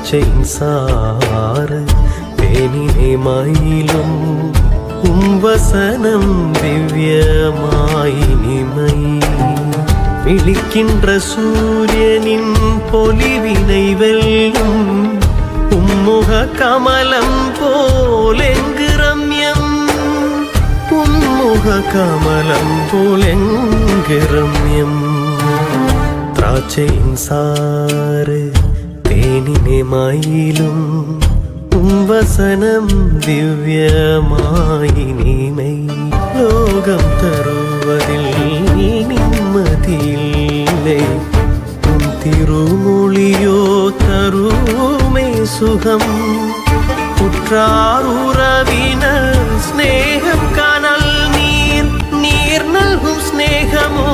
திராட்சையின் சாறு தேனினை மயிலும் வசனம் திவ்யமாயினிமை விழிக்கின்ற சூரியனின் பொலிவினை வெல்லும் உம்முக கமலம் போலெங்கு ரம்யம் உம்முக கமலம் போலெங்கு ரம்யம் திராட்சையின் சாறு தேனினை மயிலும் வசனம் திவ்யமாயினிமை லோகம் தருவதில் நிம்மதியில்லை உன் திருமொழியோ தருமே சுகம் உற்றார் உறவினர் ஸ்நேகம் காணல் நீர் நல்கும் ஸ்நேகமோ